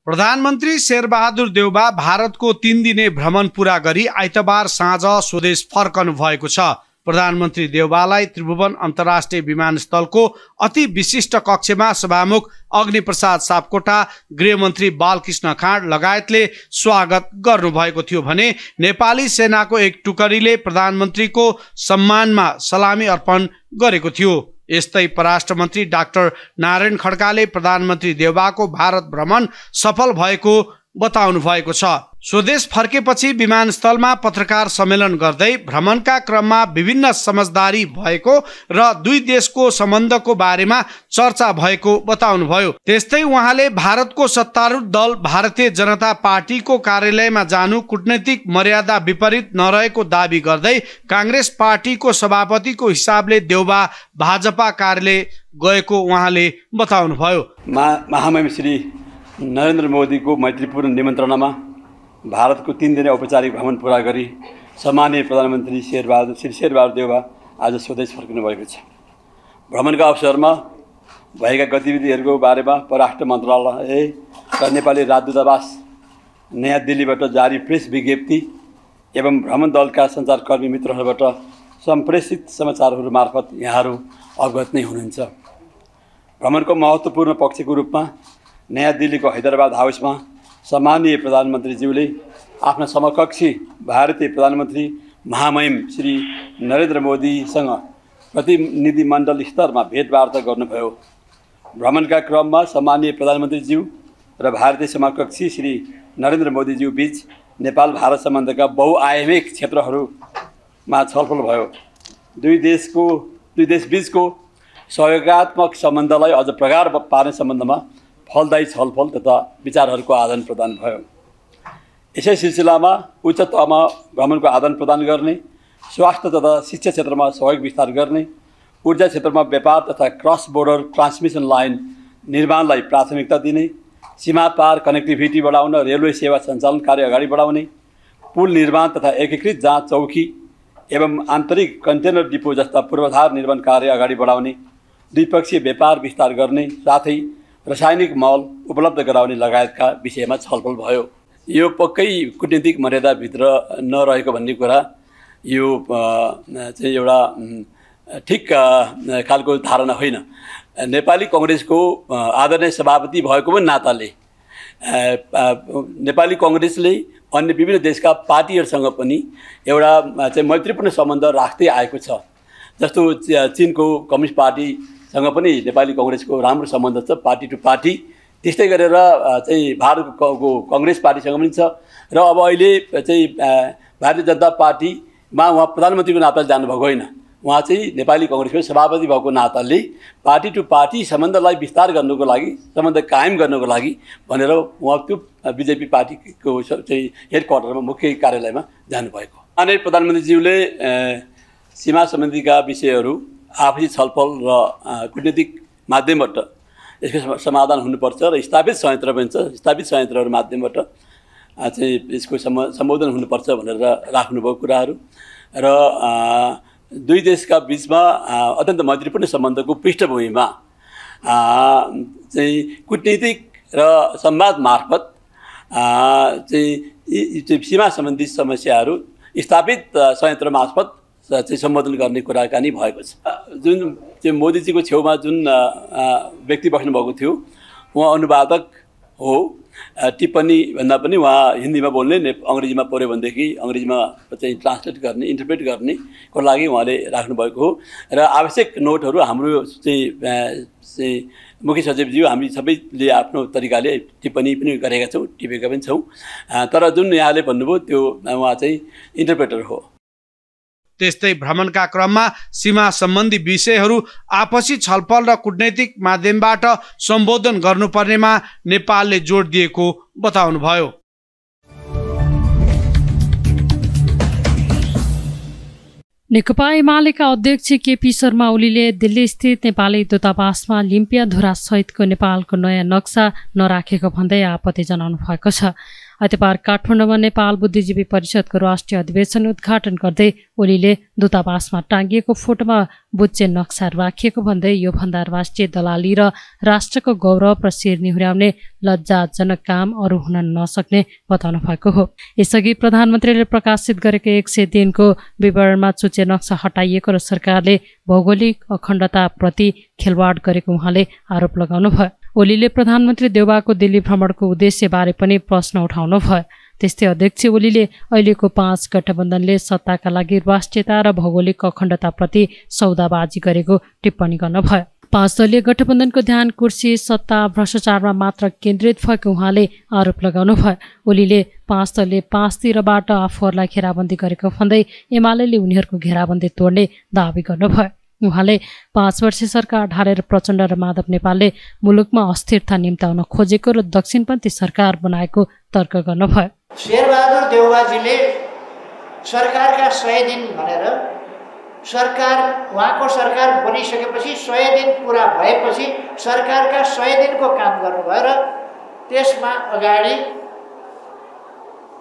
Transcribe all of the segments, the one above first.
प्रधानमन्त्री शेरबहादुर देउबा भारतको 3 दिने भ्रमण पूरा गरी आइतबार साँझ स्वदेश फर्कनु भएको छ। प्रधानमन्त्री देउबालाई त्रिभुवन अन्तर्राष्ट्रिय विमानस्थलको अति विशिष्ट कक्षमा सभामुख अग्निप्रसाद सापकोटा, गृहमन्त्री बालकृष्ण खाँड लगायतले स्वागत गर्नुभएको थियो भने नेपाली सेनाको एक टुकडीले प्रधानमन्त्रीको सम्मानमा सलामी अर्पण गरेको थियो। यस्तै परराष्ट्र मन्त्री डाक्टर नारायण खड्काले प्रधानमन्त्री देउबाको भारत भ्रमण सफल भएको बताउनु भएको छ। स्वदेश फर्केपछि विमानस्थलमा पत्रकार सम्मेलन गर्दै भ्रमणका क्रममा विभिन्न समझदारी भएको र दुई देशको सम्बन्धको बारेमा चर्चा भएको बताउनुभयो। त्यस्तै उहाँले भारतको सत्तारूढ दल भारतीय जनता पार्टीको कार्यालयमा जानु कूटनीतिक मर्यादा विपरीत नरहेको दावी गर्दै कांग्रेस पार्टीको सभापतिको हिसाबले देउबा भाजपा कार्यालय गएको उहाँले बताउनुभयो। महामहिम श्री नरेन्द्र मोदीको मैत्रीपूर्ण निमन्त्रणामा भारतको 3 दिने औपचारिक भ्रमण पूरा गरी सम्माननीय प्रधानमन्त्री श्री शेरबहादुर देउबा आज स्वदेश फर्किनु भएको छ। भ्रमणका अवसरमा भएका गतिविधिहरूको बारेमा परराष्ट्र मन्त्रालय र नेपाली राजदूतावास नयाँ दिल्लीबाट जारी प्रेस विज्ञप्ति एवं भ्रमण दलका सञ्चारकर्मी मित्रहरूबाट सम्प्रेषित समाचारहरू मार्फत यहाँहरू अवगत नै हुनुहुन्छ। भ्रमणको महत्त्वपूर्ण पक्षको रूपमा नयाँ दिल्लीको हैदराबाद हाउसमा सम्माननीय प्रधानमन्त्रीज्यूले आफ्ना समकक्षी भारतीय प्रधानमन्त्री महामहिम श्री नरेन्द्र मोदीसँग प्रतिनिधिमण्डल स्तरमा भेटवार्ता गर्नुभयो। भ्रमणका क्रममा सम्माननीय प्रधानमन्त्रीज्यू र भारतीय समकक्षी श्री नरेन्द्र मोदीज्यू बीच नेपाल भारत सम्बन्धका बहुआयामिक क्षेत्रहरूमा छलफल भयो। दुई देशबीचको सहयोगात्मक सम्बन्धलाई अझ प्रगाढ पार्ने सम्बन्धमा फलदायी छलफल तथा विचारहरूको आदान प्रदान भयो। यसै सिलसिलामा उच्च तहमा भ्रमणको आदान प्रदान गर्ने, स्वास्थ्य तथा शिक्षा क्षेत्रमा सहयोग विस्तार गर्ने, ऊर्जा क्षेत्रमा व्यापार तथा क्रस बोर्डर ट्रान्समिसन लाइन निर्माणलाई प्राथमिकता दिने, सीमा पार कनेक्टिभिटी बढाउन रेलवे सेवा सञ्चालन कार्य अगाडि बढाउने, पुल निर्माण तथा एकीकृत जाँच चौकी एवं आन्तरिक कन्टेनर डिपो जस्ता पूर्वाधार निर्माण कार्य अगाडि बढाउने, द्विपक्षीय व्यापार विस्तार गर्ने साथै रासायनिक मल उपलब्ध गराउने लगायतका विषयमा छलफल भयो। यो पक्कै कूटनीतिक मर्यादाभित्र नरहेको भन्ने कुरा यो चाहिँ एउटा ठिक खालको धारणा होइन। नेपाली कांग्रेसको आदरणीय सभापति भएको पनि नाताले नेपाली कांग्रेसले अन्य विभिन्न देशका पार्टीहरूसँग पनि एउटा चाहिँ मैत्रीपूर्ण सम्बन्ध राख्दै आएको छ। जस्तो चीनको कम्युनिस्ट पार्टीसँग पनि नेपाली कांग्रेसको राम्रो सम्बन्ध छ, पार्टी टु पार्टी। त्यस्तै गरेर चाहिँ भारतको कांग्रेस पार्टीसँग पनि छ र अब अहिले चाहिँ भारतीय जनता पार्टीमा उहाँ प्रधानमन्त्रीको नाताले जानुभएको होइन, उहाँ चाहिँ नेपाली कांग्रेसको सभापति भएको नाताले पार्टी टु पार्टी सम्बन्धलाई विस्तार गर्नुको लागि, सम्बन्ध कायम गर्नुको लागि भनेर उहाँ त्यो बीजेपी पार्टीको चाहिँ हेडक्वार्टरमा मुख्य कार्यालयमा जानुभएको। अनि प्रधानमन्त्रीज्यूले सीमा सम्बन्धीका विषयहरू आपसी छलफल र कूटनीतिक माध्यमबाट यसको समाधान हुनुपर्छ र स्थापित संयन्त्र पनि छ, स्थापित संयन्त्रहरू माध्यमबाट चाहिँ यसको सम्बोधन हुनुपर्छ भनेर राख्नुभएको कुराहरू र दुई देशका बीचमा अत्यन्त मैत्रीपूर्ण सम्बन्धको पृष्ठभूमिमा चाहिँ कूटनीतिक र संवाद मार्फत चाहिँ सीमा सम्बन्धी समस्याहरू स्थापित संयन्त्र मार्फत चाहिँ सम्बोधन गर्ने कुराकानी भएको छ। जुन चाहिँ मोदीजीको छेउमा जुन व्यक्ति बस्नुभएको थियो उहाँ अनुवादक हो, टिप्पणी भन्दा पनि उहाँ हिन्दीमा बोल्ने, अङ्ग्रेजीमा पऱ्यो भनेदेखि अङ्ग्रेजीमा चाहिँ ट्रान्सलेट गर्ने, इन्टरप्रेट गर्नेको लागि उहाँले राख्नुभएको हो र आवश्यक नोटहरू हाम्रो चाहिँ मुख्य सचिवज्यू हामी सबैले आफ्नो तरिकाले टिप्पणी पनि गरेका छौँ, टिपेका पनि छौँ। तर जुन यहाँले भन्नुभयो त्यो उहाँ चाहिँ इन्टरप्रेटर हो। त्यस्तै भ्रमणका क्रममा सीमा सम्बन्धी विषयहरू आपसी छलफल र कूटनैतिक माध्यमबाट सम्बोधन गर्नुपर्नेमा नेपालले जोड दिएको बताउनुभयो। नेकपा एमालेका अध्यक्ष केपी शर्मा ओलीले दिल्ली स्थित नेपाली दूतावासमा लिम्पिया धुरा सहितको नेपालको नयाँ नक्सा नराखेको भन्दै आपत्ति जनाउनु भएको छ। आइतबार काठमाडौँमा नेपाल बुद्धिजीवी परिषदको राष्ट्रिय अधिवेशन उद्घाटन गर्दै ओलीले दूतावासमा टाँगिएको फोटोमा बुच्चे नक्सा राखिएको भन्दै यो भन्दा राष्ट्रिय दलाली र राष्ट्रको गौरव र शिर निहुर्याउने लज्जाजनक काम अरू हुन नसक्ने बताउनु भएको हो। यसअघि प्रधानमन्त्रीले प्रकाशित गरेको 100 दिनको विवरणमा चुचे नक्सा हटाइएको र सरकारले भौगोलिक अखण्डताप्रति खेलवाड गरेको उहाँले आरोप लगाउनुभयो। ओलीले प्रधानमन्त्री देउबाको दिल्ली भ्रमणको उद्देश्यबारे पनि प्रश्न उठाउनु भयो। त्यस्तै अध्यक्ष ओलीले अहिलेको 5 गठबन्धनले सत्ताका लागि राष्ट्रियता र भौगोलिक अखण्डताप्रति सौदाबाजी गरेको टिप्पणी गर्नुभयो। 5 दलीय गठबन्धनको ध्यान कुर्सी सत्ता भ्रष्टाचारमा मात्र केन्द्रित भएको उहाँले आरोप लगाउनुभयो। ओलीले 5 दलले 5 तिरबाट आफूहरूलाई घेराबन्दी गरेको भन्दै एमाले उनीहरूको घेराबन्दी तोड्ने दावी गर्नुभयो। उहाँले 5 वर्षे सरकार ढालेर प्रचण्ड र माधव नेपालले मुलुकमा अस्थिरता निम्ताउन खोजेको र दक्षिणपन्थी सरकार बनाएको तर्क गर्नुभयो। शेरबहादुर देउबाजीले सरकारका 100 दिन भनेर उहाँको सरकार बनिसकेपछि 100 दिन पुरा भएपछि सरकारका 100 दिनको काम गर्नुभयो र त्यसमा अगाडि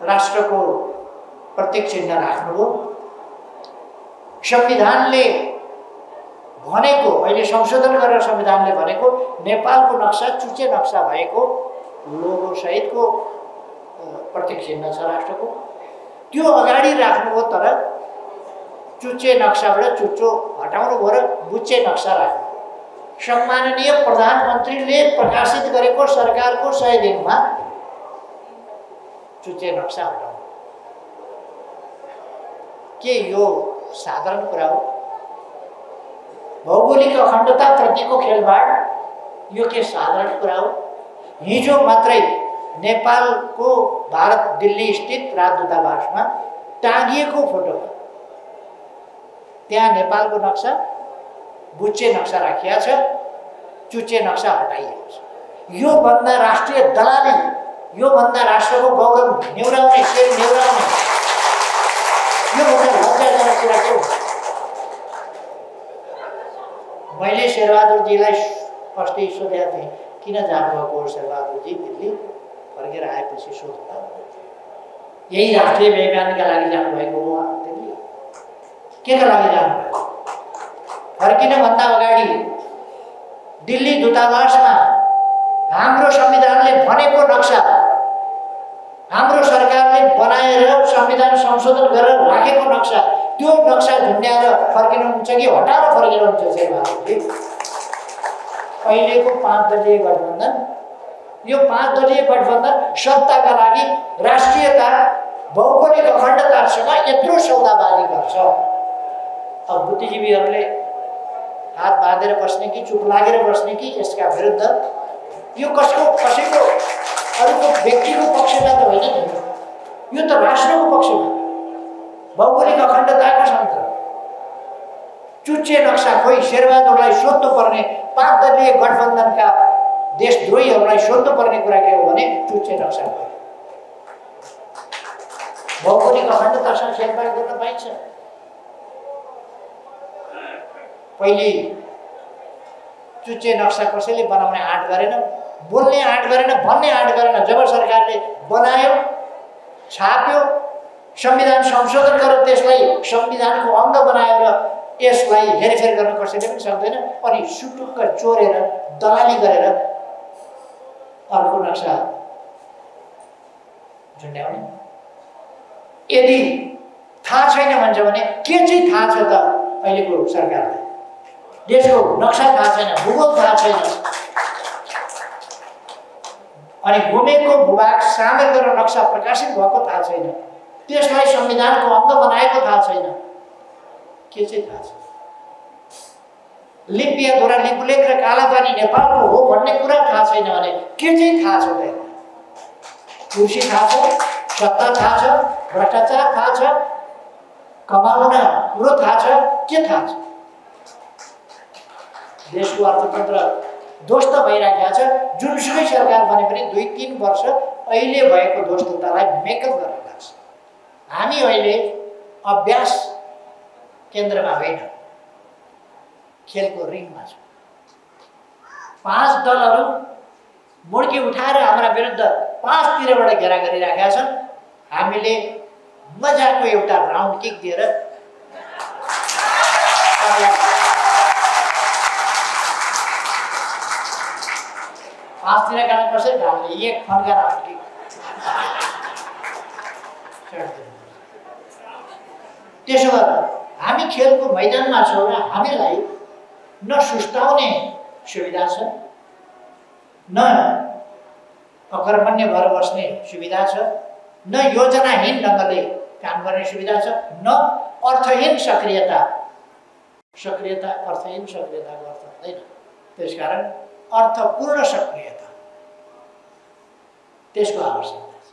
राष्ट्रको प्रतीक चिन्ह राख्नुभयो। संविधानले भनेको अहिले संशोधन गरेर संविधानले भनेको नेपालको नक्सा चुचे नक्सा भएको लोगो सहितको प्रतीक चिन्ह छ राष्ट्रको, त्यो अगाडि राख्नुभयो। तर चुचे नक्साबाट चुच्चो हटाउनु भयो र बुच्चे नक्सा राख्नु। सम्माननीय प्रधानमन्त्रीले प्रकाशित गरेको सरकारको 100 दिनमा चुच्चे नक्सा हटाउनु के यो साधारण कुरा हो? भौगोलिक अखण्डता प्रतिको खेलवाड यो के साधारण कुरा हो? हिजो मात्रै नेपालको भारत दिल्ली स्थित राजदूतावासमा टाँगिएको फोटो, त्यहाँ नेपालको नक्सा बुच्चे नक्सा राखिएको छ, चुच्चे नक्सा हटाइएको छ। यो भन्दा राष्ट्रिय दलाली, यो भन्दा राष्ट्रको गौरव नेउराउने, शेर नेउराउने, यो भन्दा लज्जाजनक कुरा के हो? मैले शेरबहादुरजीलाई अस्ति सोधेको थिएँ, किन जानुभएको हो शेरबहादुरजी दिल्ली? फर्केर आएपछि सोध्दा यही राष्ट्रिय बेइमानीका लागि जानुभएको हो दिल्ली? के का लागि जानुभएको? फर्किनुभन्दा अगाडि दिल्ली दूतावासमा हाम्रो संविधानले भनेको नक्सा, हाम्रो सरकारले बनाएर संविधान संशोधन गरेर राखेको नक्सा, त्यो नक्सा झुन्ड्याएर फर्किनुहुन्छ कि हटाएर फर्किनुहुन्छ? शेरबहादुरजी, अहिलेको 5 दलीय गठबन्धन, यो 5 दलीय गठबन्धन सत्ताका लागि राष्ट्रियता भौगोलिक अखण्डतासँग यत्रो सौदाबाजी गर्छ। अब बुद्धिजीवीहरूले हात बाँधेर बस्ने कि चुप लागेर बस्ने कि यसका विरुद्ध? यो कसैको अरूको व्यक्तिको पक्षमा त होइन नि, यो त राष्ट्रको पक्षमा, भौगोलिक अखण्डताको सन्त। चुच्चे नक्सा खोइ शेरबहादुरलाई सोध्नुपर्ने, 5 दलीय गठबन्धनका देशद्रोहीहरूलाई सोध्नुपर्ने कुरा के हो भने चुच्चे नक्सा खोइ। भौगोलिक अखण्डतासँग छेडछाड गर्न पाइन्छ? पहिले चुच्चे नक्सा कसैले बनाउने आँट गरेन, बोल्ने आँट गरेन, भन्ने आँट गरेन। जब सरकारले बनायो, छाप्यो, संविधान संशोधन गरेर त्यसलाई संविधानको अङ्ग बनाएर यसलाई हेरफेर गर्न कसैले पनि सक्दैन। अनि सुटुक्क चोरेर दलाली गरेर अर्को नक्सा झुन्ड्याउने। यदि थाहा छैन भन्छ भने के चाहिँ थाहा छ त अहिलेको सरकारलाई? देशको नक्सा थाहा छैन, भूगोल थाहा छैन, अनि घुमेको भूभाग सामेल गरेर नक्सा प्रकाशित भएको थाहा छैन, त्यसलाई संविधानको अङ्ग बनाएको थाहा छैन, के चाहिँ थाहा छ? लिम्पियाधुरा लिपुलेख र कालापानी नेपालको हो भन्ने कुरा थाहा छैन भने के चाहिँ थाहा छ त? कुर्सी थाहा छ, सत्ता थाहा छ, भ्रष्टाचार थाहा छ, कमाउन कुरो थाहा छ, के थाहा छ? देशको अर्थतन्त्र ध्वस्त भइराखेको छ। जुनसुकै सरकार बने पनि 2-3 वर्ष अहिले भएको ध्वस्ततालाई मेकअप गर्न लाग्छ। हामी अहिले अभ्यास केन्द्रमा होइन, खेलको रिङमा छौँ। 5 दलहरू मुड्की उठाएर हाम्रा विरुद्ध 5 तिरबाट घेरा गरिराखेका छन्। हामीले मजाको एउटा राउन्ड किक दिएर 5 दिन गाडी कसरी ढाल्ने? एक फन्का राख्ने। त्यसो गर्दा हामी खेलको मैदानमा छौँ र हामीलाई न सुस्ताउने सुविधा छ, न अकर्मण्य भएर बस्ने सुविधा छ, न योजनाहीन ढङ्गले काम गर्ने सुविधा छ, न अर्थहीन सक्रियता। अर्थहीन सक्रियताको अर्थ हुँदैन। त्यसकारण अर्थपूर्ण सक्रियता त्यसको आवश्यकता छ।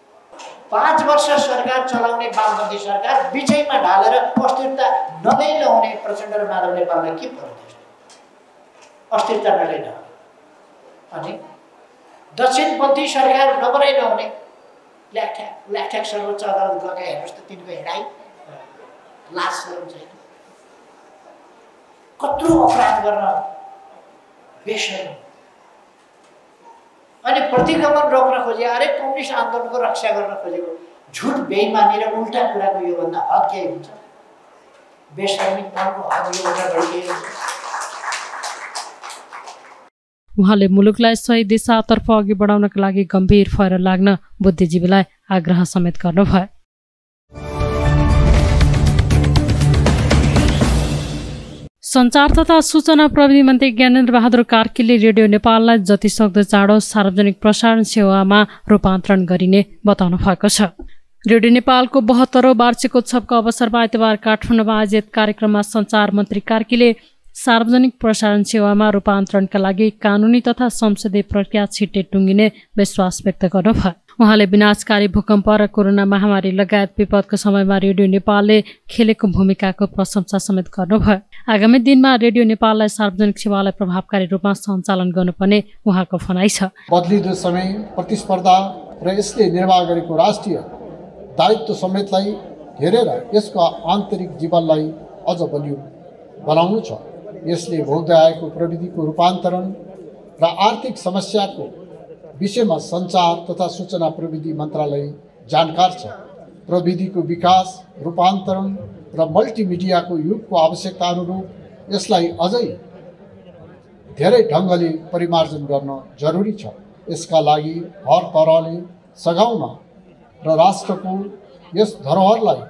5 वर्ष सरकार चलाउने वामपन्थी सरकार बिचैमा ढालेर अस्थिरता नदै नहुने प्रचण्ड र माधव नेपाललाई के पर्यो? अस्थिरता नलै नहुने अनि दक्षिणपन्थी सरकार नबनाइ नहुने ल्याकठ्याक सर्वोच्च अदालत गएका हेर्नुहोस् त, तिनको हिँडाइ लाज शरम छैन। कत्रो अपराध गर्न बेसर्म अनि प्रतिगमन रोक्न खोजे। अरे कम्युनिस्ट आन्दोलनको रक्षा गर्न खोजेको झुट बेइमानी र उल्टा कुराको योभन्दा हद के हुन्छ? बेसर्मीपनको हद योभन्दा बढी के हुन्छ? उहाँले मुलुकलाई सही दिशातर्फ अघि बढाउनका लागि गम्भीर भएर लाग्न बुद्धिजीवीलाई आग्रह समेत गर्नुभयो। सञ्चार तथा सूचना प्रविधि मन्त्री ज्ञानेन्द्र बहादुर कार्कीले रेडियो नेपाललाई जतिसक्दो चाँडो सार्वजनिक प्रसारण सेवामा रूपान्तरण गरिने बताउनु भएको छ। रेडियो नेपालको 72औं वार्षिकोत्सवको अवसरमा आइतबार काठमाडौँमा आयोजित कार्यक्रममा सञ्चार मन्त्री कार्कीले सार्वजनिक प्रसारण सेवामा रूपान्तरणका लागि कानुनी तथा संसदीय प्रक्रिया छिट्टै टुङ्गिने विश्वास व्यक्त गर्नुभयो। उहाँले विनाशकारी भूकम्प र कोरोना महामारी लगायत विपदको समयमा रेडियो नेपालले खेलेको भूमिकाको प्रशंसा समेत गर्नुभयो। आगामी दिनमा रेडियो नेपाललाई सार्वजनिक सेवालाई प्रभावकारी रूपमा सञ्चालन गर्नुपर्ने उहाँको भनाइ छ। बदलिदो समय, प्रतिस्पर्धा र यसले निर्वाह गरेको राष्ट्रिय दायित्व समेतलाई हेरेर यसको आन्तरिक जीवनलाई अझ बलियो बनाउनु छ। यसले भोग्दै आएको प्रविधिको रूपान्तरण र आर्थिक समस्याको विषयमा सञ्चार तथा सूचना प्रविधि मन्त्रालय जानकार छ। प्रविधिको विकास, रूपान्तरण र मल्टिमिडियाको युगको आवश्यकता अनुरूप यसलाई अझै धेरै ढङ्गले परिमार्जन गर्न जरुरी छ। यसका लागि हर तरहले सघाउन र राष्ट्रको यस धरोहरलाई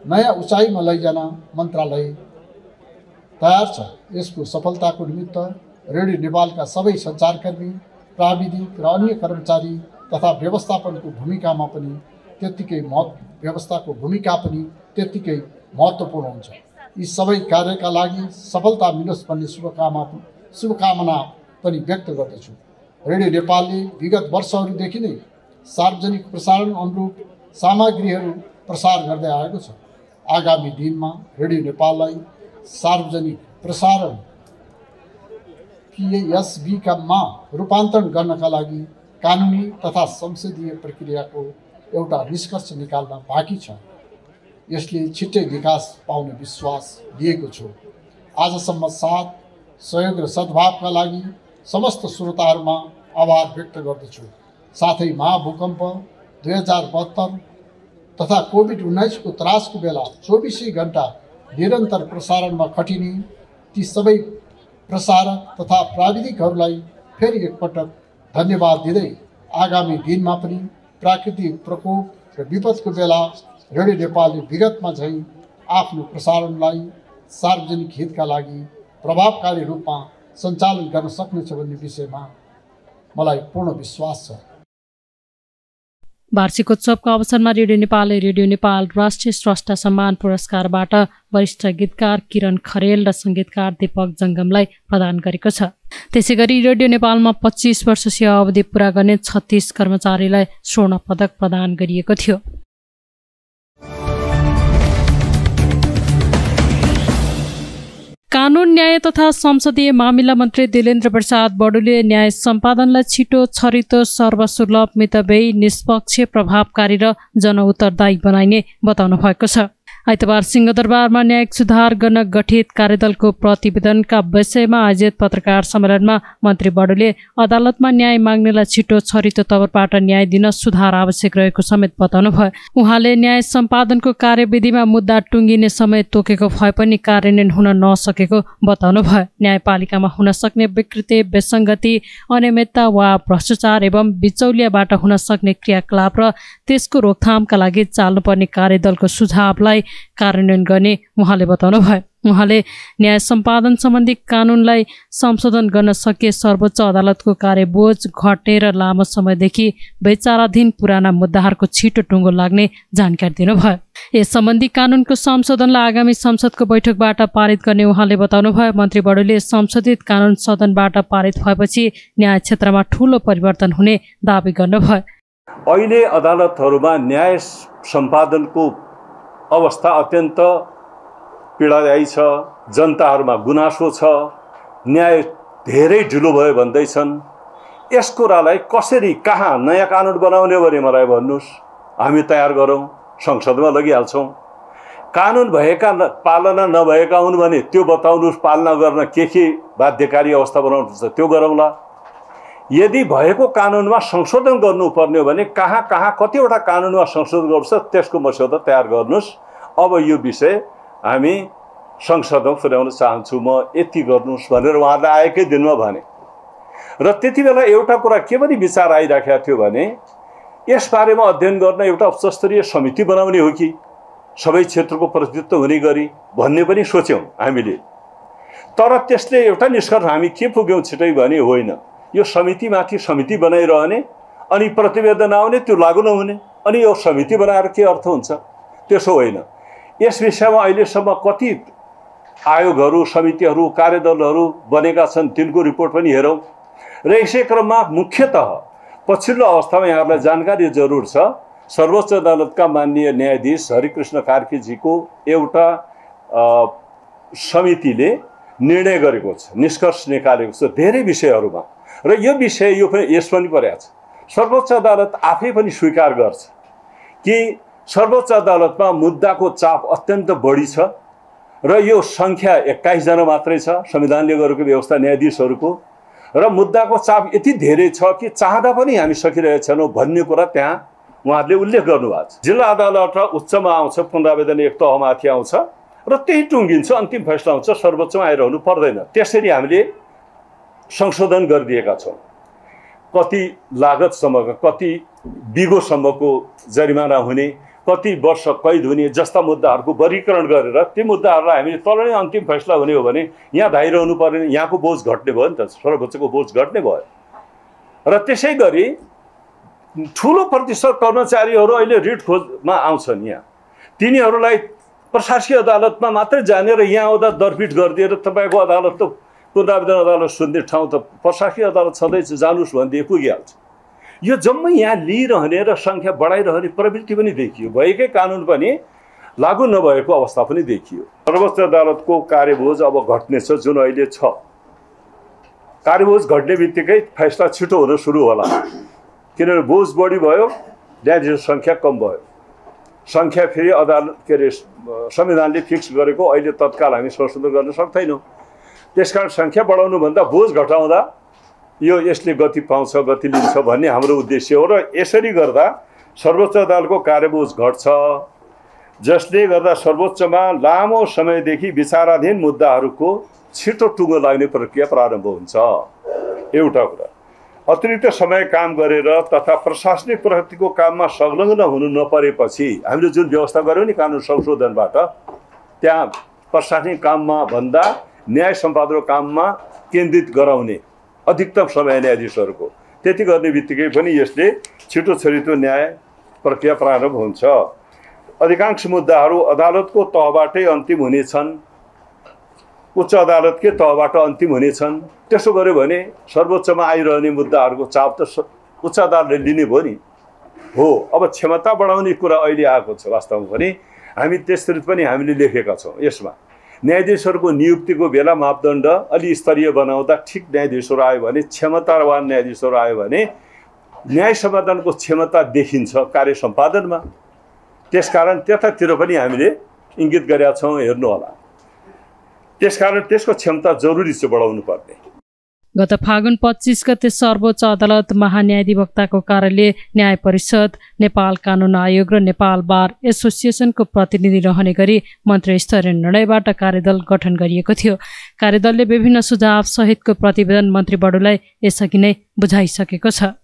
नयाँ उचाइमा लैजान मन्त्रालय तयार छ। यसको सफलताको निमित्त रेडियो नेपालका सबै सञ्चारकर्मी, प्राविधिक र अन्य कर्मचारी तथा व्यवस्थापनको भूमिकामा पनि त्यत्तिकै महत्त्वपूर्ण हुन्छ। यी सबै कार्यका लागि सफलता मिलोस् भन्ने शुभकामना पनि व्यक्त गर्दछु। रेडियो नेपालले विगत वर्षहरूदेखि नै सार्वजनिक प्रसारण अनुरूप सामग्रीहरू प्रसार गर्दै आएको छ। आगामी दिनमा रेडियो नेपाललाई सार्वजनिक प्रसारण PASB-मा रूपान्तरण गर्नका लागि कानुनी तथा संसदीय प्रक्रियाको एउटा निष्कर्ष निकाल्न बाँकी छ। यसले छिट्टै विकास पाउने विश्वास लिएको छु। आजसम्म साथ, सहयोग र सद्भावका लागि समस्त श्रोताहरूमा आभार व्यक्त गर्दछु। साथै महाभूकम्प 2072 तथा कोभिड-19 को त्रासको बेला 24 घण्टा निरन्तर प्रसारणमा खटिने ती सबै प्रसारक तथा प्राविधिकहरूलाई फेरि एकपटक धन्यवाद दिँदै आगामी दिनमा पनि प्राकृतिक प्रकोप र विपदको बेला रेडियो नेपालले विगतमा झैँ आफ्नो प्रसारणलाई सार्वजनिक हितका लागि प्रभावकारी रूपमा सञ्चालन गर्न सक्नेछ भन्ने विषयमा मलाई पूर्ण विश्वास छ। वार्षिकोत्सवको अवसरमा रेडियो नेपालले रेडियो नेपाल राष्ट्रिय स्रष्टा सम्मान पुरस्कारबाट वरिष्ठ गीतकार किरण खरेल र सङ्गीतकार दीपक जङ्गमलाई प्रदान गरेको छ। त्यसैगरी रेडियो नेपालमा 25 वर्ष सेवा अवधि पूरा गर्ने 36 कर्मचारीलाई स्वर्ण पदक प्रदान गरिएको थियो। कानुन, न्याय तथा संसदीय मामिला मन्त्री दिलेन्द्र प्रसाद बडुले न्याय सम्पादनलाई छिटो, छरितो, सर्वसुलभ, मितव्ययी, निष्पक्ष, प्रभावकारी र जनउत्तरदायी बनाइने बताउनु भएको छ। आइतबार सिंहदरबारमा न्यायिक सुधार गर्न गठित कार्यदलको प्रतिवेदनका विषयमा आयोजित पत्रकार सम्मेलनमा मन्त्री बडुले अदालतमा न्याय माग्नेलाई छिटो छरितो तवरबाट न्याय दिन सुधार आवश्यक रहेको समेत बताउनुभयो। उहाँले न्याय सम्पादनको कार्यविधिमा मुद्दा टुङ्गिने समय तोकेको भए पनि कार्यान्वयन हुन नसकेको बताउनुभयो। न्यायपालिकामा हुन सक्ने विकृति, विसङ्गति, अनियमितता वा भ्रष्टाचार एवं बिचौलियाबाट हुन सक्ने क्रियाकलाप र त्यसको रोकथामका लागि चाल्नुपर्ने कार्यदलको सुझावलाई कार्यान्वयन गर्ने उहाँले बताउनुभयो। उहाँले न्याय सम्पादन सम्बन्धी कानुनलाई संशोधन गर्न सके सर्वोच्च अदालतको कार्यबोझ घट्ने र लामो समयदेखि विचाराधीन पुराना मुद्दाहरूको छिटो टुङ्गो लाग्ने जानकारी दिनुभयो। यस सम्बन्धी कानुनको संशोधनलाई आगामी संसदको बैठकबाट पारित गर्ने उहाँले बताउनुभयो। मन्त्री बडुले संशोधित कानुन सदनबाट पारित भएपछि न्याय क्षेत्रमा ठूलो परिवर्तन हुने दावी गर्नुभयो। अहिले अदालतहरूमा न्याय सम्पादनको अवस्था अत्यन्त पीडादायी छ, जनताहरूमा गुनासो छ, न्याय धेरै ढिलो भयो भन्दैछन्। यस कुरालाई कसरी कहाँ नयाँ कानुन बनाउने भने मलाई भन्नुहोस्, हामी तयार गरौँ, संसदमा लगिहाल्छौँ। कानुन भएका पालना नभएका हुन् भने त्यो बताउनुहोस्, पालना गर्न के बाध्यकारी अवस्था बनाउनुपर्छ त्यो गरौँला। यदि भएको कानुनमा संशोधन गर्नुपर्ने हो भने कहाँ कतिवटा कानुनमा संशोधन गर्नुपर्छ त्यसको मस्यौदा तयार गर्नुहोस्। अब यो विषय हामी संसदमा पुर्याउन चाहन्छु, म यति गर्नुहोस् भनेर उहाँले आएकै दिनमा भने। र त्यति बेला एउटा कुरा के पनि विचार आइराखेको थियो भने यसबारेमा अध्ययन गर्न एउटा उच्चस्तरीय समिति बनाउने हो कि सबै क्षेत्रको प्रतिनिधित्व हुने गरी भन्ने पनि सोच्यौँ हामीले। तर त्यसले एउटा निष्कर्ष हामी के पुग्यौँ छिटै भने होइन, यो समितिमाथि समिति बनाइरहने अनि प्रतिवेदन आउने त्यो लागू नहुने अनि यो समिति बनाएर के अर्थ हुन्छ? त्यसो होइन। यस विषयमा अहिलेसम्म कति आयोगहरू, समितिहरू, कार्यदलहरू बनेका छन्, तिनको रिपोर्ट पनि हेरौँ। र यसै क्रममा मुख्यतः पछिल्लो अवस्थामा यहाँहरूलाई जानकारी जरुर छ, सर्वोच्च अदालतका माननीय न्यायाधीश हरिकृष्ण कार्कीजीको एउटा समितिले निर्णय गरेको छ, निष्कर्ष निकालेको छ धेरै विषयहरूमा। र यो विषय यस पनि परेको छ, सर्वोच्च अदालत आफै पनि स्वीकार गर्छ कि सर्वोच्च अदालतमा मुद्दाको चाप अत्यन्त बढी छ र यो सङ्ख्या 21 जना मात्रै छ संविधानले गरेको व्यवस्था न्यायाधीशहरूको, र मुद्दाको चाप यति धेरै छ कि चाहँदा पनि हामी सकिरहेका छैनौँ भन्ने कुरा त्यहाँ उहाँहरूले उल्लेख गर्नुभएको छ। जिल्ला अदालत र उच्चमा आउँछ, पुनरावेदन एक तहमाथि आउँछ र त्यही टुङ्गिन्छ, अन्तिम फैसला हुन्छ, सर्वोच्चमा आइरहनु पर्दैन। त्यसरी हामीले संशोधन गरिदिएका छौँ। कति लागतसम्मको, कति बिगोसम्मको जरिमाना हुने, कति वर्ष कैद हुने जस्ता मुद्दाहरूको वर्गीकरण गरेर ती मुद्दाहरूलाई हामीले तल नै अन्तिम फैसला हुने हो भने यहाँ धाइरहनु पर्ने, यहाँको बोझ घट्ने भयो नि त, सर्वोच्चको बोझ घट्ने भयो। र त्यसै गरी ठुलो प्रतिशत कर्मचारीहरू अहिले रिट खोजमा आउँछन्। यहाँ तिनीहरूलाई प्रशासकीय अदालतमा मात्रै जाने र यहाँ आउँदा दरपिट गरिदिएर तपाईँको अदालत त पुनरावेदन अदालत सुन्ने ठाउँ त प्रशासकीय अदालत सधैँ जानुहोस् भनिदिए पुगिहाल्छ। यो जम्मै यहाँ लिइरहने र सङ्ख्या बढाइरहने प्रवृत्ति पनि देखियो, भएकै कानुन पनि लागू नभएको अवस्था पनि देखियो। सर्वोच्च अदालतको कार्यबोझ अब घट्नेछ, जुन अहिले छ। कार्यबोझ घट्ने बित्तिकै फैसला छिटो हुन सुरु होला, किनभने बोझ बढी भयो, न्यायाधीश सङ्ख्या कम भयो। सङ्ख्या फेरि अदालत के अरे संविधानले फिक्स गरेको अहिले तत्काल हामी संशोधन गर्न सक्दैनौँ। त्यसकारण सङ्ख्या बढाउनुभन्दा बोझ घटाउँदा यसले गति पाउँछ, गति लिन्छ भन्ने हाम्रो उद्देश्य हो। र यसरी गर्दा सर्वोच्च अदालतको कार्यबोझ घट्छ, जसले गर्दा सर्वोच्चमा लामो समयदेखि विचाराधीन मुद्दाहरूको छिटो टुङ्गो लाग्ने प्रक्रिया प्रारम्भ हुन्छ। एउटा कुरा, अतिरिक्त समय काम गरेर तथा प्रशासनिक प्रगतिको काममा संलग्न हुनु नपरेपछि हामीले जुन व्यवस्था गऱ्यौँ नि कानुन संशोधनबाट, त्यहाँ प्रशासनिक काममा भन्दा न्याय सम्पादनको काममा केन्द्रित गराउने अधिकतम समय न्यायाधीशहरूको, त्यति गर्ने बित्तिकै पनि यसले छिटो छरितो न्याय प्रक्रिया प्रारम्भ हुन्छ। अधिकांश मुद्दाहरू अदालतको तहबाटै अन्तिम हुनेछन्, उच्च अदालतकै तहबाट अन्तिम हुनेछन्। त्यसो गर्यो भने सर्वोच्चमा आइरहने मुद्दाहरूको चाप त उच्च अदालतले लिने भयो नि। हो, अब क्षमता बढाउने कुरा अहिले आएको छ। वास्तवमा पनि हामी त्यसरी पनि हामीले लेखेका छौँ। यसमा न्यायाधीशहरूको नियुक्तिको बेला मापदण्ड अलि स्तरीय बनाउँदा ठिक न्यायाधीशहरू आयो भने, क्षमतावान न्यायाधीशहरू आयो भने न्याय सम्पादनको क्षमता देखिन्छ कार्य सम्पादनमा। त्यसकारण त्यतातिर पनि हामीले इङ्गित गरेका छौँ, हेर्नु होला। त्यसकारण त्यसको क्षमता जरुरी छ बढाउनु पर्ने। गत फागुन 25 गते सर्वोच्च अदालत, महान्यायाधिवक्ताको कार्यालय, न्याय परिषद, नेपाल कानुन आयोग र नेपाल बार एसोसिएसनको प्रतिनिधि रहने गरी मन्त्री स्तरीय निर्णयबाट कार्यदल गठन गरिएको थियो। कार्यदलले विभिन्न सुझाव सहितको प्रतिवेदन मन्त्री बडुलाई यसअघि नै बुझाइसकेको छ।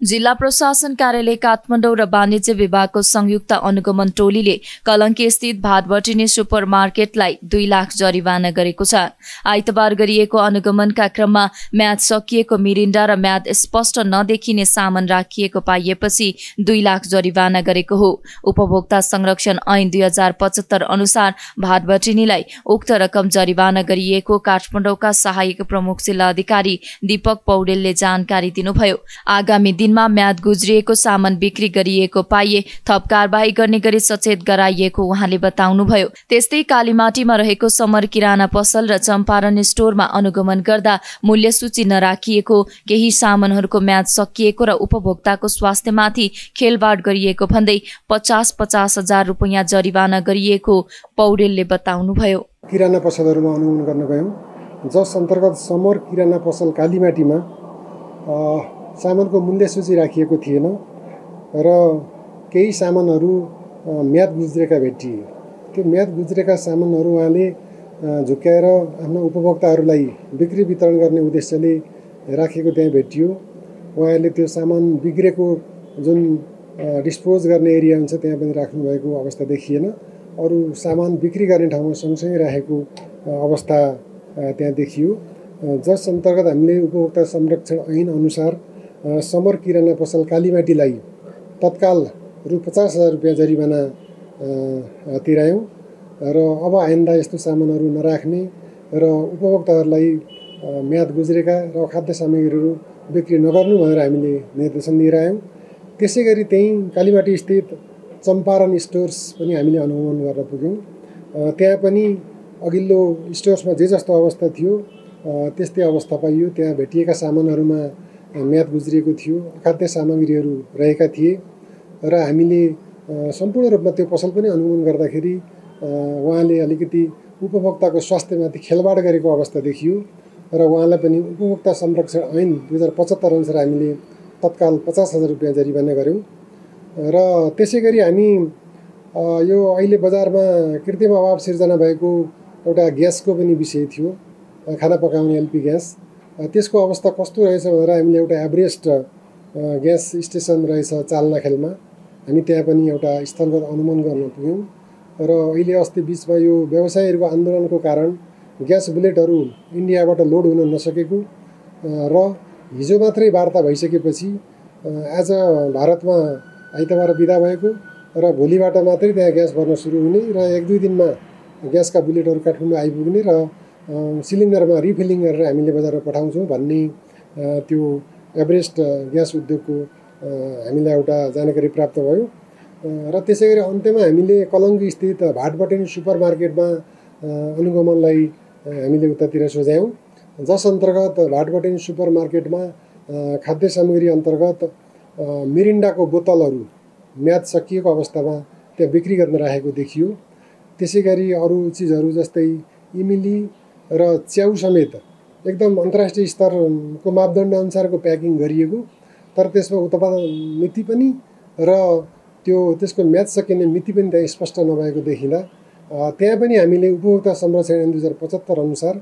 जिल्ला प्रशासन कार्यालय काठमाडौँ र वाणिज्य विभागको संयुक्त अनुगमन टोलीले कलङ्की स्थित भाटबटिनी सुपरमार्केटलाई 2 लाख जरिवाना गरेको छ। आइतबार गरिएको अनुगमनका क्रममा म्याद सकिएको मिरिन्डा र म्याद स्पष्ट नदेखिने सामान राखिएको पाइएपछि 2 लाख जरिवाना गरेको हो। उपभोक्ता संरक्षण ऐन 2075 अनुसार भाटबटिनीलाई उक्त रकम जरिवाना गरिएको काठमाडौँका सहायक प्रमुख जिल्ला अधिकारी दीपक पौडेलले जानकारी दिनुभयो। आगामी दिनमा म्याद गुज्रिएको सामान बिक्री गरिएको पाइए थप कारबाही गर्ने गरी सचेत गराइएको उहाँले बताउनुभयो। त्यस्तै कालीमाटीमा रहेको समर किराना पसल र चम्पारण स्टोरमा अनुगमन गर्दा मूल्य सूची नराखिएको, केही सामानहरूको म्याद सकिएको र उपभोक्ताको स्वास्थ्यमाथि खेलवाड गरिएको भन्दै 50-50 हजार रुपैयाँ जरिवाना गरिएको पौडेलले बताउनुभयो। किराना पसलहरूमा अनुगमन गर्न गयौँ, जस अन्तर्गत समर किराना पसल कालीमाटीमा सामानको मूल्य सूची राखिएको थिएन र केही सामानहरू म्याद गुज्रेका भेटिए। त्यो म्याद गुज्रेका सामानहरू उहाँले झुक्याएर आफ्ना उपभोक्ताहरूलाई बिक्री वितरण गर्ने उद्देश्यले राखेको त्यहाँ भेटियो। उहाँहरूले त्यो सामान बिग्रेको जुन डिस्पोज गर्ने एरिया हुन्छ त्यहाँ पनि राख्नुभएको अवस्था देखिएन। अरू सामान बिक्री गर्ने ठाउँमा सँगसँगै राखेको अवस्था त्यहाँ देखियो। जस अन्तर्गत हामीले उपभोक्ता संरक्षण ऐन अनुसार समर किराना पसल कालीमाटीलाई तत्काल रु 50,000 रुपियाँ जरिवाना तिरायौँ र अब आइन्दा यस्तो सामानहरू नराख्ने र उपभोक्ताहरूलाई म्याद गुज्रेका र खाद्य सामग्रीहरू बिक्री नगर्नु भनेर हामीले निर्देशन दिएर आयौँ। त्यसै गरी त्यहीँ कालीमाटी स्थित चम्पारण स्टोर्स पनि हामीले अनुगमन गर्न पुग्यौँ। त्यहाँ पनि अघिल्लो स्टोर्समा जे जस्तो अवस्था थियो त्यस्तै अवस्था पाइयो। त्यहाँ भेटिएका सामानहरूमा म्याद गुज्रिएको थियो, खाद्य सामग्रीहरू रहेका थिए र हामीले सम्पूर्ण रूपमा त्यो पसल पनि अनुगमन गर्दाखेरि उहाँले अलिकति उपभोक्ताको स्वास्थ्यमाथि खेलवाड गरेको अवस्था देखियो र उहाँलाई पनि उपभोक्ता संरक्षण ऐन 2075 अनुसार हामीले तत्काल 50,000 रुपियाँ जरिवाना गऱ्यौँ। र त्यसै गरी हामी यो अहिले बजारमा कृत्रिम अभाव सिर्जना भएको एउटा ग्यासको पनि विषय थियो, खाना पकाउने एलपी ग्यास। त्यसको अवस्था कस्तो रहेछ भनेर हामीले एउटा एभरेस्ट ग्यास स्टेसन रहेछ चाल्नाखेलमा, हामी त्यहाँ पनि एउटा स्थलगत अनुगमन गर्न पुग्यौँ। र अहिले अस्ति बिचमा यो व्यवसायीहरूको आन्दोलनको कारण ग्यास बुलेटहरू इन्डियाबाट लोड हुन नसकेको र हिजो मात्रै वार्ता भइसकेपछि आज भारतमा आइतबार बिदा भएको र भोलिबाट मात्रै त्यहाँ ग्यास भर्न सुरु हुने र 1-2 दिनमा ग्यासका बुलेटहरू काठमाडौँ आइपुग्ने र सिलिन्डरमा रिफिलिङ गरेर हामीले बजारमा पठाउँछौँ भन्ने त्यो एभरेस्ट ग्यास उद्योगको हामीलाई एउटा जानकारी प्राप्त भयो। र त्यसै गरी अन्त्यमा हामीले कलङ्की स्थित भाटबटिनी सुपरमार्केटमा अनुगमनलाई हामीले उतातिर सोझ्यौँ, जस अन्तर्गत भाटबटिनी सुपरमार्केटमा खाद्य सामग्री अन्तर्गत मिरिन्डाको बोतलहरू म्याद सकिएको अवस्थामा त्यहाँ बिक्री गर्न राखेको देखियो। त्यसै गरी अरू चिजहरू जस्तै इमिली र च्याउ समेत एकदम अन्तर्राष्ट्रिय स्तरको मापदण्ड अनुसारको प्याकिङ गरिएको, तर त्यसमा उत्पादन मिति पनि र त्यसको म्याद सकिने मिति पनि त्यहाँ स्पष्ट नभएको देखिँदा त्यहाँ पनि हामीले उपभोक्ता संरक्षण ऐन 2075 अनुसार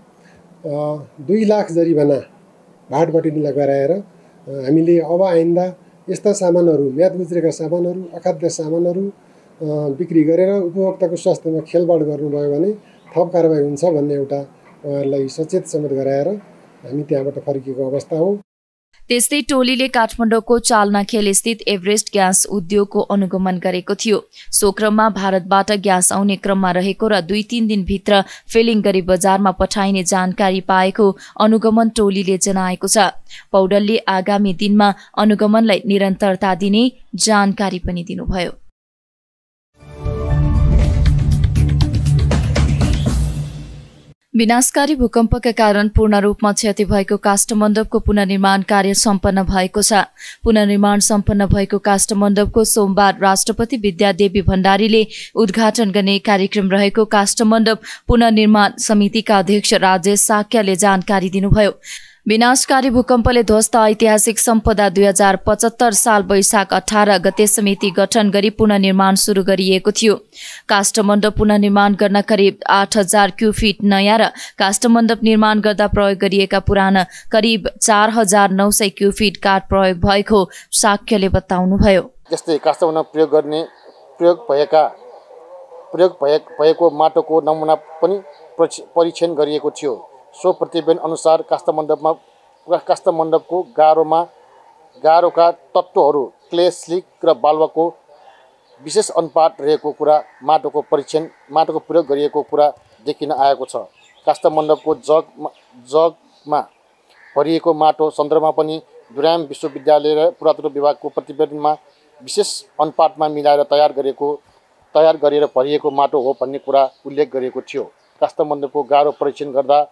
2 लाख जरिवाना भाटबटिनीलाई गराएर हामीले अब आइन्दा यस्ता सामानहरू म्याद गुज्रेका सामानहरू, अखाद्य सामानहरू बिक्री गरेर उपभोक्ताको स्वास्थ्यमा खेलवाड गर्नुभयो भने थप कारबाही हुन्छ भन्ने एउटा उहाँहरूलाई सचेत समेत गराएर हामी त्यहाँबाट फर्किएको अवस्था हो। त्यस्तै टोलीले काठमाडौँको चाल्नाखेल स्थित एभरेस्ट ग्यास उद्योगको अनुगमन गरेको थियो। सो क्रममा भारतबाट ग्यास आउने क्रममा रहेको र 2-3 दिनभित्र फिलिङ गरी बजारमा पठाइने जानकारी पाएको अनुगमन टोलीले जनाएको छ। पौडेलले आगामी दिनमा अनुगमनलाई निरन्तरता दिने जानकारी पनि दिनुभयो। विनाशकारी भूकम्पका कारण पूर्ण रूपमा क्षति भएको काष्ठमण्डपको पुनर्निर्माण कार्य सम्पन्न भएको छ। पुनर्निर्माण सम्पन्न भएको काष्ठमण्डपको सोमबार राष्ट्रपति विद्यादेवी भण्डारीले उद्घाटन गर्ने कार्यक्रम रहेको काष्ठमण्डप पुनर्निर्माण समितिका अध्यक्ष राजेश साक्याले जानकारी दिनुभयो। विनाशकारी भूकम्पले ध्वस्त ऐतिहासिक सम्पदा 2075 साल वैशाख 18 गते समिति गठन गरी पुनर्निर्माण सुरु गरिएको थियो। काष्ठमण्डप पुनर्निर्माण गर्न करिब 8000 क्युफिट नयाँ र काष्ठमण्डप निर्माण गर्दा प्रयोग गरिएका पुराना करिब 4900 क्युफिट काठ प्रयोग भएको साक्यले बताउनुभयो। जस्तै काष्ठमण्डप प्रयोग भएको माटोको नमुना पनि परीक्षण गरिएको थियो। सो प्रतिवेदन अनुसार काष्ठमण्डपको गारोका तत्त्वहरू क्ले, स्लिक र बालुवाको विशेष अनुपात रहेको कुरा माटोको प्रयोग गरिएको कुरा देखिन आएको छ। काष्ठमण्डपको जगमा भरिएको माटो सन्दर्भमा पनि दुराम विश्वविद्यालय र पुरातत्व विभागको प्रतिवेदनमा विशेष अनुपातमा मिलाएर तयार गरेर भरिएको माटो हो भन्ने कुरा उल्लेख गरिएको थियो। काष्ठमण्डपको गारो परीक्षण गर्दा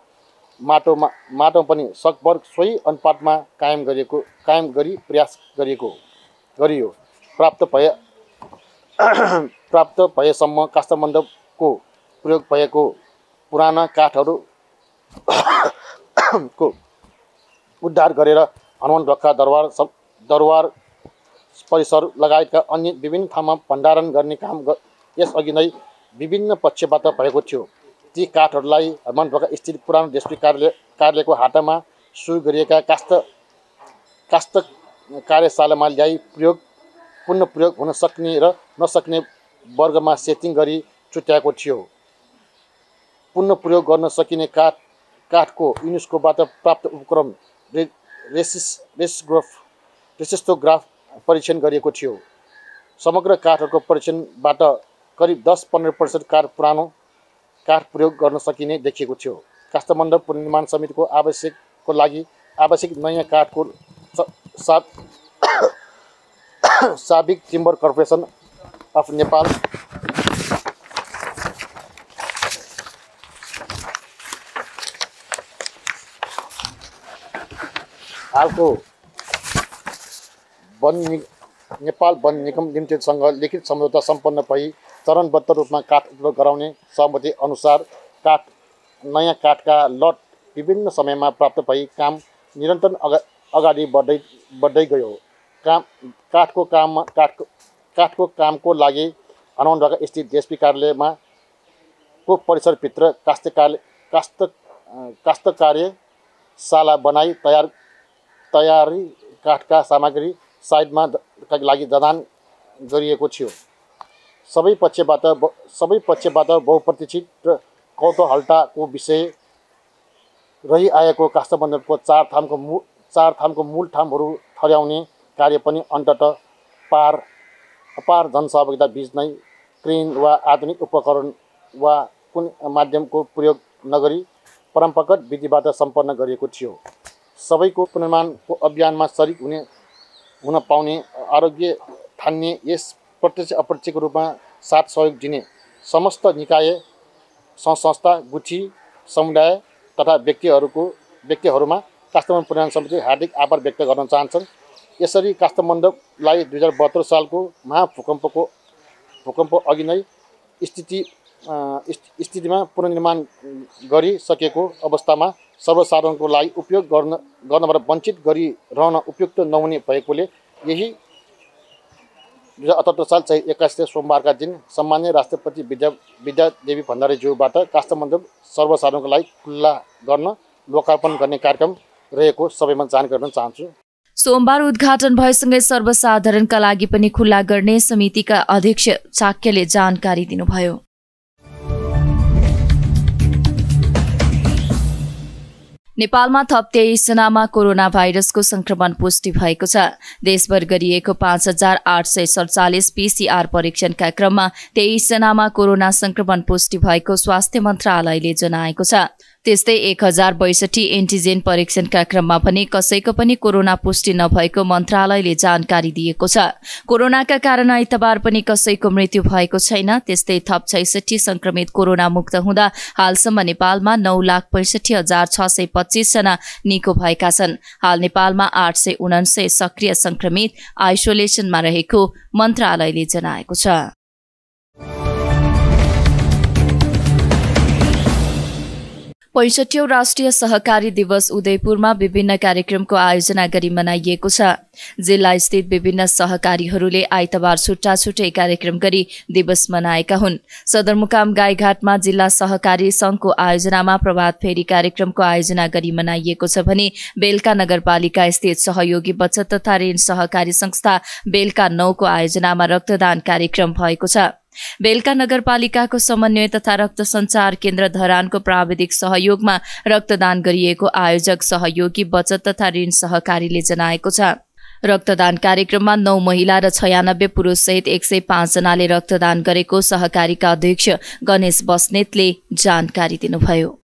माटो पनि सकभर सोही अनुपातमा कायम गरी प्रयास गरियो। प्राप्त भएसम्म काष्ठमण्डपको प्रयोग भएको पुराना काठहरूको उद्धार गरेर हनुमान ढोका दरबार परिसर लगायतका अन्य विभिन्न ठाउँमा भण्डारण गर्ने काम यसअघि नै विभिन्न पक्षबाट भएको थियो। ती काठहरूलाई हनुमान ढोका स्थित पुरानो डेस्पी कार्यालयको हाटामा सुरु गरिएका काष्ठ कार्यशालामा ल्याई पुनः प्रयोग हुन सक्ने र नसक्ने वर्गमा सेटिङ गरी छुट्याएको थियो। पुनः प्रयोग गर्न सकिने काठको युनेस्कोबाट प्राप्त उपक्रम रेसिस्टोग्राफ परीक्षण गरिएको थियो। समग्र काठहरूको परीक्षणबाट करिब 10-15% पुरानो काठ प्रयोग गर्न सकिने देखिएको थियो। काष्ठमण्डप पुनर्निर्माण समितिको आवश्यक नयाँ काठको साबिक टिम्बर कर्पोरेसन अफ नेपाल हालको नेपाल वन निगम लिमिटेडसँग लिखित सम्झौता सम्पन्न भई चरणबद्ध रूपमा काठ उपलब्ध गराउने सहमति अनुसार नयाँ काठका लट विभिन्न समयमा प्राप्त भई काम निरन्तर अगाडि बढ्दै गयो। काठको कामको लागि हनुमान ढोका स्थित डेस्पी कार्यालयमा को परिसरभित्र काष्ठ कार्यशाला बनाई तयारी काठका सामग्री साइडमा लागि जडान गरिएको थियो। सबै पक्षबाट बहुप्रतीक्षित र कौतूहलताको विषय रहिआएको काष्ठमण्डपको चार थामको मूल ठाउँहरू ठहर्याउने कार्य पनि अन्ततः अपार जनसहभागिता बीच नै क्रेन वा आधुनिक उपकरण वा कुनै माध्यमको प्रयोग नगरी परम्परागत विधिबाट सम्पन्न गरिएको थियो। सबैको पुनर्निर्माणको अभियानमा सरिक हुन पाउने आरोग्य ठान्ने यस प्रत्यक्ष अप्रत्यक्ष रूपमा साथ सहयोग दिने समस्त निकाय संस्था गुठी समुदाय तथा व्यक्तिहरूमा काष्ठमण्डप पुनर्निर्माण समिति हार्दिक आभार व्यक्त गर्न चाहन्छन्। यसरी काष्ठमण्डपलाई 2072 सालको भूकम्प अघि नै स्थितिमा पुनर्निर्माण गरिसकेको अवस्थामा सर्वसाधारणको लागि उपयोग गर्नबाट वञ्चित गरिरहन उपयुक्त नहुने भएकोले यही 2078 साल चैत 21 सोमबारका दिन सम्माननीय राष्ट्रपति विद्यादेवी भण्डारीज्यूबाट काष्ठमण्डप सर्वसाधारणको लागि खुल्ला गर्न लोकार्पण गर्ने कार्यक्रम रहेको सबैमा जानकारी गर्न चाहन्छु। सोमबार उद्घाटन भएसँगै सर्वसाधारणका लागि पनि खुल्ला गर्ने समितिका अध्यक्ष चाक्यले जानकारी दिनुभयो। नेपालमा थप 23 जनामा कोरोना भाइरसको संक्रमण पुष्टि भएको छ। देशभर गरिएको 5847 पीसीआर परीक्षणका क्रममा 23 जनामा कोरोना संक्रमण पुष्टि भएको स्वास्थ्य मन्त्रालयले जनाएको छ। त्यस्तै 1062 एन्टिजेन परीक्षणका क्रममा पनि कसैको पनि कोरोना पुष्टि नभएको मन्त्रालयले जानकारी दिएको छ। कोरोनाका कारण आइतबार पनि कसैको मृत्यु भएको छैन। त्यस्तै थप 66 संक्रमित कोरोना मुक्त हुँदा हालसम्म नेपालमा 9,65,625 जना निको भएका छन्। हाल नेपालमा 879 सक्रिय संक्रमित आइसोलेसनमा रहेको मन्त्रालयले जनाएको छ। 65औं राष्ट्रिय सहकारी दिवस उदयपुरमा विभिन्न कार्यक्रमको आयोजना गरी मनाइएको छ। जिल्ला स्थित विभिन्न सहकारीहरूले आइतबार छुट्टा छुट्टै कार्यक्रम गरी दिवस मनाएका हुन्। सदरमुकाम गाईघाटमा जिल्ला सहकारी संघको आयोजनामा प्रभात फेरी कार्यक्रमको आयोजना गरी मनाइएको छ भने बेलका नगरपालिका स्थित सहयोगी बचत तथा ऋण सहकारी संस्था बेलका 9 को आयोजनामा रक्तदान कार्यक्रम भएको छ। बेलका नगरपालिकाको समन्वय तथा रक्त सञ्चार केन्द्र धरानको प्राविधिक सहयोगमा रक्तदान गरिएको आयोजक सहयोगी बचत तथा ऋण सहकारीले जनाएको छ। रक्तदान कार्यक्रममा 9 महिला र 96 पुरुष सहित 105 जनाले रक्तदान गरेको सहकारीका अध्यक्ष गणेश बस्नेतले जानकारी दिनुभयो।